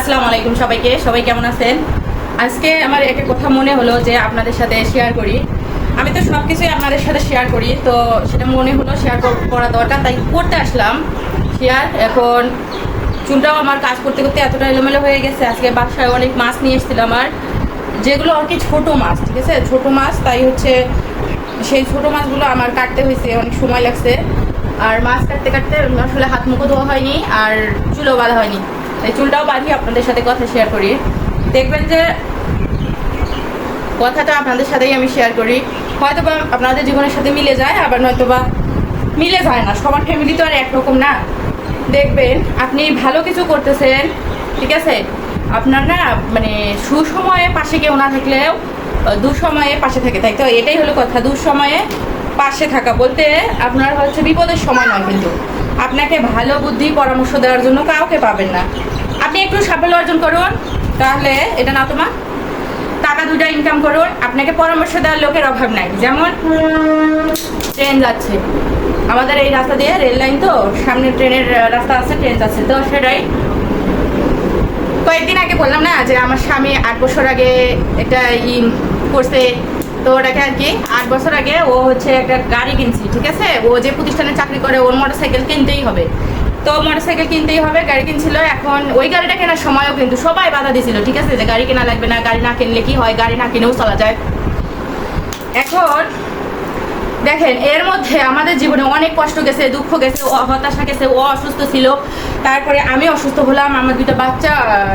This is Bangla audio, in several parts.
আসসালামু আলাইকুম সবাইকে। সবাই কেমন আছেন? আজকে আমার একটা কথা মনে হলো যে আপনাদের সাথে শেয়ার করি। আমি তো সব কিছুই আপনাদের সাথে শেয়ার করি, তো সেটা মনে হলো শেয়ার করা দরকার, তাই করতে আসলাম শেয়ার। এখন চুলটাও আমার কাজ করতে করতে এতটা এলোমেলো হয়ে গেছে। আজকে বাসায় অনেক মাছ নিয়ে এসেছিল আমার, যেগুলো আর কি ছোটো মাছ, ঠিক আছে, ছোটো মাছ। তাই হচ্ছে সেই ছোটো মাছগুলো আমার কাটতে হয়েছে, অনেক সময় লাগছে। আর মাছ কাটতে কাটতে আসলে হাত মুখও ধোয়া হয়নি আর চুলও বাঁধা হয়নি, তাই চুলটাও বাঁধি আপনাদের সাথে কথা শেয়ার করি। দেখবেন যে কথাটা আপনাদের সাথেই আমি শেয়ার করি, হয়তো বা আপনাদের জীবনের সাথে মিলে যায়, আবার নয়তো বা মিলে যায় না। সবার ফ্যামিলি তো আর একরকম না। দেখবেন আপনি ভালো কিছু করতেছেন, ঠিক আছে, আপনার না মানে সুসময়ে পাশে কেউ না থাকলেও দুঃসময়ে পাশে থাকে, তাই তো এটাই হলো কথা। দুঃসময়ে পাশে থাকা বলতে আপনার হচ্ছে বিপদের সময় নয়, কিন্তু আপনাকে ভালো বুদ্ধি পরামর্শ দেওয়ার জন্য কাউকে পাবেন না। আপনি একটু সাফল্য অর্জন করুন, তাহলে এটা না তোমার টাকা দুটা ইনকাম করুন, আপনাকে পরামর্শ দেওয়ার লোকের অভাব নাই। যেমন ট্রেন যাচ্ছে আমাদের এই রাস্তা দিয়ে, রেল লাইন, তো সামনে ট্রেনের রাস্তা আছে, ট্রেন যাচ্ছে, তো সেটাই কয়েকদিন আগে বললাম না যে আমার স্বামী 8 বছর আগে একটা করছে, তো ওটাকে আর কি 8 বছর আগে ও হচ্ছে একটা গাড়ি কিনছি, ঠিক আছে। ও যে প্রতিষ্ঠানে চাকরি করে ওর মোটরসাইকেল কিনতেই হবে, তো মোটরসাইকেল কিনতেই হবে, গাড়ি কিনছিল। এখন ওই গাড়িটা কেনার সময়ও কিন্তু সবাই বাধা দিছিল, ঠিক আছে, যে গাড়ি কেনা লাগবে না, গাড়ি না কিনলে কি হয়, গাড়ি না কিনেও চলা যায়। এখন দেখেন এর মধ্যে আমাদের জীবনে অনেক কষ্ট গেছে, দুঃখ গেছে, হতাশা গেছে। ও অসুস্থ ছিল, তারপরে আমি অসুস্থ হলাম, আমার দুইটা বাচ্চা,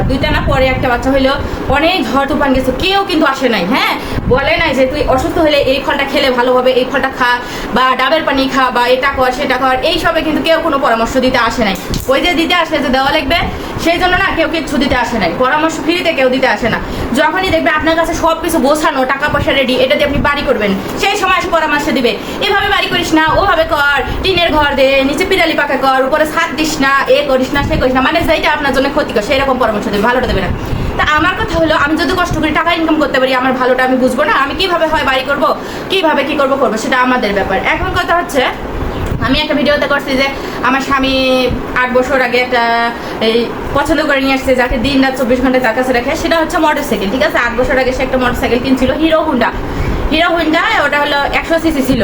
দুইটা না পরে একটা বাচ্চা হইলো, অনেক ঝড় তুফান গেছে, কেউ কিন্তু আসে নাই। হ্যাঁ, বলে নাই যে তুই অসুস্থ হলে এই ফলটা খেলে ভালো হবে, এই ফলটা খা, বা ডাবের পানি খা, বা এটা কর সেটা কর, এইসবে কিন্তু কেউ কোনো পরামর্শ দিতে আসে নাই। ওই যে দিতে আসে যে দেওয়া লাগবে, সেই জন্য না কেউ কিচ্ছু দিতে আসে নাই, পরামর্শ ফ্রিতে কেউ দিতে আসে না। যখনই দেখবে আপনার কাছে সব কিছু গোছানো, টাকা পয়সা রেডি, এটা দিয়ে আপনি বাড়ি করবেন, সেই সময় এসে পরামর্শ দিবে, এভাবে বাড়ি করিস না, ওভাবে কর, টিনের ঘর দে, নিচে পিরালি পাকা কর, উপরে ছাদ দিস না, এ করিস না, সে করিস না, মানে যেটা আপনার জন্য ক্ষতিকর সেই রকম পরামর্শ দেবে, ভালোটা দেবে না। তা আমার কথা হলো, আমি যদি কষ্ট করে টাকা ইনকাম করতে পারি, আমার ভালোটা আমি বুঝবো না, আমি কিভাবে হয় বাড়ি করবো, কিভাবে কি করবো সেটা আমাদের ব্যাপার। এখন কথা হচ্ছে, আমি একটা ভিডিওতে করছি যে আমার স্বামী 8 বছর আগে একটা এই পছন্দ করে নিয়ে আসছে, যাকে দিন রাত 24 ঘন্টা তার কাছে রাখে, সেটা হচ্ছে মোটরসাইকেল, ঠিক আছে। 8 বছর আগে সে একটা মোটরসাইকেল কিনছিল, হিরো হুন্ডা, ওটা হলো 100 সিসি ছিল।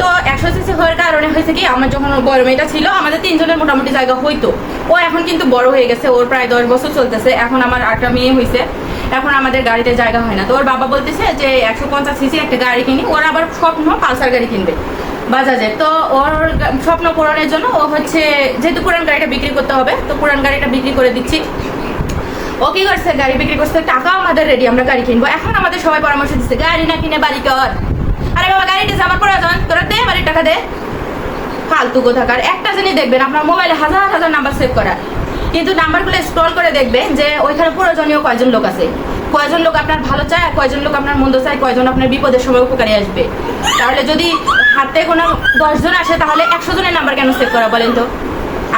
তো 100 সিসি হওয়ার কারণে হয়েছে কি, আমার যখন বড় মেয়েটা ছিল, আমাদের 3 জনের মোটামুটি জায়গা হইতো। ও এখন কিন্তু বড় হয়ে গেছে, ওর প্রায় 10 বছর চলতেছে, এখন আমার 8টা মেয়ে হয়েছে, এখন আমাদের গাড়িতে জায়গা হয় না। তো ওর বাবা বলতেছে যে 150 সিসি একটা গাড়ি কিনি। ওর আবার স্বপ্ন পালসার গাড়ি কিনবে বাজাজের। তো ওর স্বপ্ন পূরণের জন্য ও হচ্ছে, যেহেতু পুরান গাড়িটা বিক্রি করতে হবে, তো পুরান গাড়িটা বিক্রি করে দিচ্ছি। ও কি করছে, গাড়ি বিক্রি করছে, টাকা আমাদের রেডি, আমরা গাড়ি কিনবো। এখন আমাদের সবাই পরামর্শ দিচ্ছে গাড়ি না কিনে বাড়ি কর। আরে বাবা, গাড়িটা আমার প্রয়োজন, তোরা দে, বাড়ির টাকা দে। ফালতু কোথাকার। একটা জিনিস দেখবেন, আপনার মোবাইলে হাজার হাজার নাম্বার সেভ করা, কিন্তু নাম্বারগুলো স্ক্রল করে দেখবেন যে ওইখানে প্রয়োজনীয় কয়জন লোক আছে, কয়জন লোক আপনার ভালো চায়, কয়জন লোক আপনার মন্দ চায়, কয়জন আপনার বিপদের সময় উপকারে আসবে। তাহলে যদি হাতে কোনো 10 জন আসে, তাহলে 100 জনের নাম্বার কেন সেভ করা বলেন তো?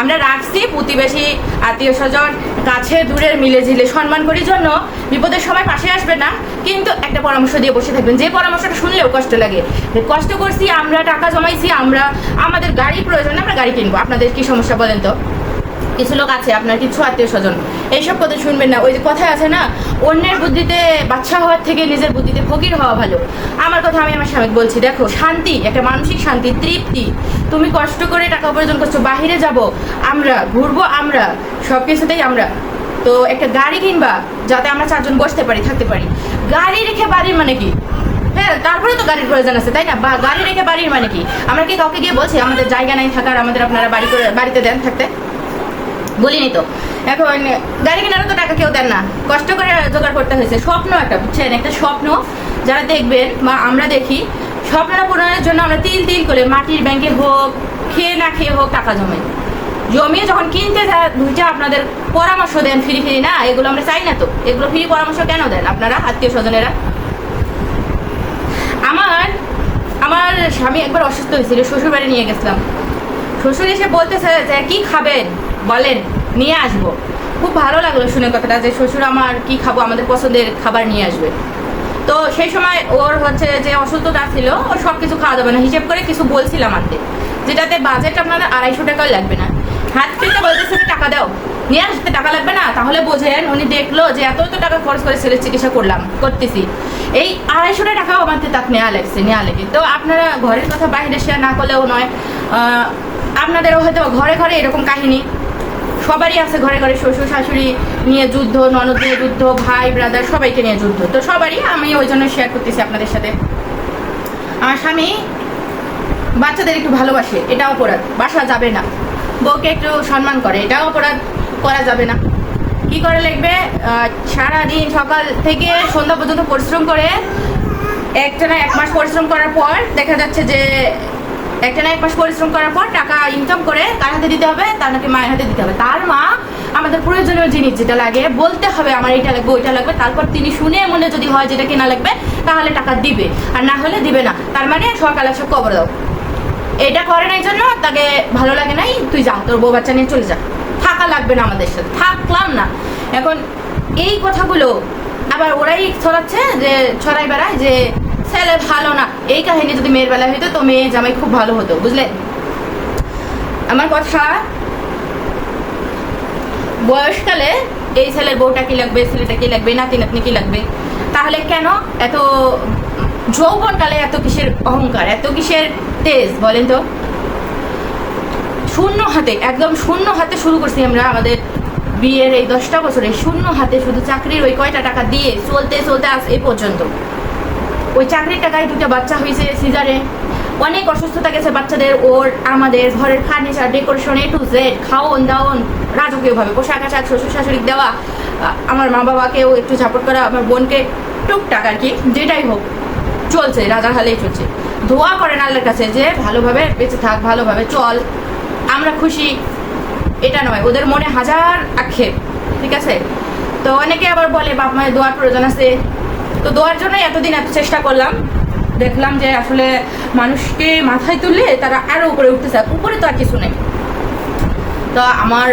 আমরা রাখছি প্রতিবেশী, আত্মীয় স্বজন, কাছে দূরের মিলে ঝিলে সম্মান করি জন্য, বিপদের সময় পাশে আসবে না, কিন্তু একটা পরামর্শ দিয়ে বসে থাকবেন, যে পরামর্শটা শুনলেও কষ্ট লাগে। কষ্ট করছি আমরা, টাকা জমাইছি আমরা, আমাদের গাড়ি প্রয়োজন, আমরা গাড়ি কিনবো। আপনাদের কি সমস্যা বলেন তো? কিছু লোক আছে আপনার কিছু আত্মীয় স্বজন, এইসব কথা শুনবেন না। ওই যে কথায় আছে না, অন্যের বুদ্ধিতে বাচ্চা হওয়ার থেকে নিজের বুদ্ধিতে ফকির হওয়া ভালো। আমার কথা আমি আমার স্বামীকে বলছি, দেখো শান্তি, একটা মানসিক শান্তি, তৃপ্তি, তুমি কষ্ট করে টাকা উপার্জন করছো, বাহিরে যাব আমরা, ঘুরবো আমরা, সব কিছুতেই আমরা, তো একটা গাড়ি কিনবা যাতে আমরা 4 জন বসতে পারি, থাকতে পারি। গাড়ি রেখে বাড়ির মানে কি? হ্যাঁ, তারপরে তো গাড়ির প্রয়োজন আছে, তাই না? বা গাড়ি রেখে বাড়ির মানে কি? আমরা কি কাউকে গিয়ে বলছি আমাদের জায়গা নাই থাকার, আমাদের আপনারা বাড়ি করে বাড়িতে দেন থাকতে? বলিনি তো। এখন গাড়ি কেনারও তো টাকা কেউ দেন না, কষ্ট করে জোগাড় করতে হয়েছে। স্বপ্ন একটা, বুঝছেন, একটা স্বপ্ন যারা দেখবেন বা আমরা দেখি, স্বপ্নটা পূরণের জন্য আমরা তিল তিল করে মাটির ব্যাংকে হোক, খেয়ে না খেয়ে হোক, টাকা জমিয়ে যখন কিনতে যায়, দুইটা আপনাদের পরামর্শ দেন ফ্রি ফ্রি, না এগুলো আমরা চাই না। তো এগুলো ফ্রি পরামর্শ কেন দেন আপনারা, আত্মীয় স্বজনেরা? আমার স্বামী একবার অসুস্থ হয়েছিল, শ্বশুর বাড়ি নিয়ে গেছিলাম। শ্বশুর এসে বলতেছে যে কি খাবেন বলেন, নিয়ে আসবো। খুব ভালো লাগলো শুনে কথাটা, যে শ্বশুর আমার কি খাবো, আমাদের পছন্দের খাবার নিয়ে আসবে। তো সেই সময় ওর হচ্ছে যে অসুস্থতা ছিল, ওর সব কিছু খাওয়া যাবে না, হিসেব করে কিছু বলছিলাম আনতে, যেটাতে বাজেট আপনাদের 250 টাকাও লাগবে না। হাত থেকে বলতেছে টাকা দাও, নিয়ে আসতে টাকা লাগবে না? তাহলে বোঝেন উনি দেখলো যে এত টাকা খরচ করে ছেলের চিকিৎসা করতেছি, এই 250 টাকাও আমার তাক নেওয়া লেগে। তো আপনারা ঘরের কথা বাইরে শেয়ার না করলেও নয়, আপনাদেরও হয়তো ঘরে ঘরে এরকম কাহিনী সবারই আছে, ঘরে ঘরে শ্বশুর শাশুড়ি নিয়ে যুদ্ধ, ননদ নিয়ে যুদ্ধ, ভাই ব্রাদার সবাইকে নিয়ে যুদ্ধ। তো সবারই আমি ওই জন্য শেয়ার করতেছি আপনাদের সাথে। আমার স্বামী বাচ্চাদের একটু ভালোবাসে, এটা অপরাধ, বাসা যাবে না। বউকে একটু সম্মান করে, এটাও অপরাধ, করা যাবে না। কি করে লাগবে? সারাদিন সকাল থেকে সন্ধ্যা পর্যন্ত পরিশ্রম করে একটানা 1 মাস পরিশ্রম করার পর দেখা যাচ্ছে যে একটানা 1 মাস পরিশ্রম করার পর টাকা ইনকাম করে কার হাতে দিতে হবে? তার নাকি মায়ের হাতে দিতে হবে। তার মা আমাদের প্রয়োজনীয় জিনিস যেটা লাগে বলতে হবে আমার এটা লাগবে ওইটা লাগবে, তারপর তিনি শুনে মনে যদি হয় যেটা কেনা লাগবে তাহলে টাকা দিবে, আর না হলে দিবে না। তার মানে সকালে সব কবর দাও। এটা করে নাই জন্য তাকে ভালো লাগে নাই, তুই যা, তোর বউ বাচ্চা নিয়ে চলে যা, থাকা লাগবে না আমাদের সাথে, থাকলাম না। এখন এই কথাগুলো আবার ওরাই ছড়াচ্ছে, যে ছড়াই বেড়ায় যে ছেলে ভালো না। এই কাহিনী যদি মেয়ের বেলায় হইতো তো মেয়ে জামাই খুব ভালো হতো, বুঝলেন আমার কথা? বয়সকালে এই ছেলের বউটা কি লাগবে, ছেলেটা কি লাগবে, নাতি নাতনি কি লাগবে, তাহলে কেন এত যৌবনকালে এত কিসের অহংকার, এত কিসের তেজ বলেন তো? শূন্য হাতে, একদম শূন্য হাতে শুরু করছি আমরা আমাদের বিয়ের এই 10টা বছরে, শূন্য হাতে শুধু চাকরির ওই কয়টা টাকা দিয়ে চলতে চলতে আজ এই পর্যন্ত। ওই চাকরির টাকায় 2টা বাচ্চা হয়েছে সিজারে, অনেক অসুস্থতা গেছে বাচ্চাদের, ওর আমাদের ঘরের furniture decoration A to Z, খাওয়ন দাওয়ন রাজকীয়ভাবে, পোশাক আশাক শ্বশুর শাশুড়ি দেওয়া, আমার মা বাবাকেও একটু সাপোর্ট করা, আমার বোনকে টুকটাক আর কি, যেটাই হোক চলছে, রাজার হালেই চলছে। দোয়া করেন আল্লাহর কাছে যে ভালোভাবে বেঁচে থাক, ভালোভাবে চল, আমরা খুশি, এটা নয়। ওদের মনে হাজার আক্ষেপ, ঠিক আছে? তো অনেকে আবার বলে বাপ মায়ের দোয়ার প্রয়োজন আছে, তো দোয়ার জন্যই এতদিন এত চেষ্টা করলাম। দেখলাম যে আসলে মানুষকে মাথায় তুললে তারা আরো উপরে উঠতে চায়, উপরে তো আর কিছু নেই। তো আমার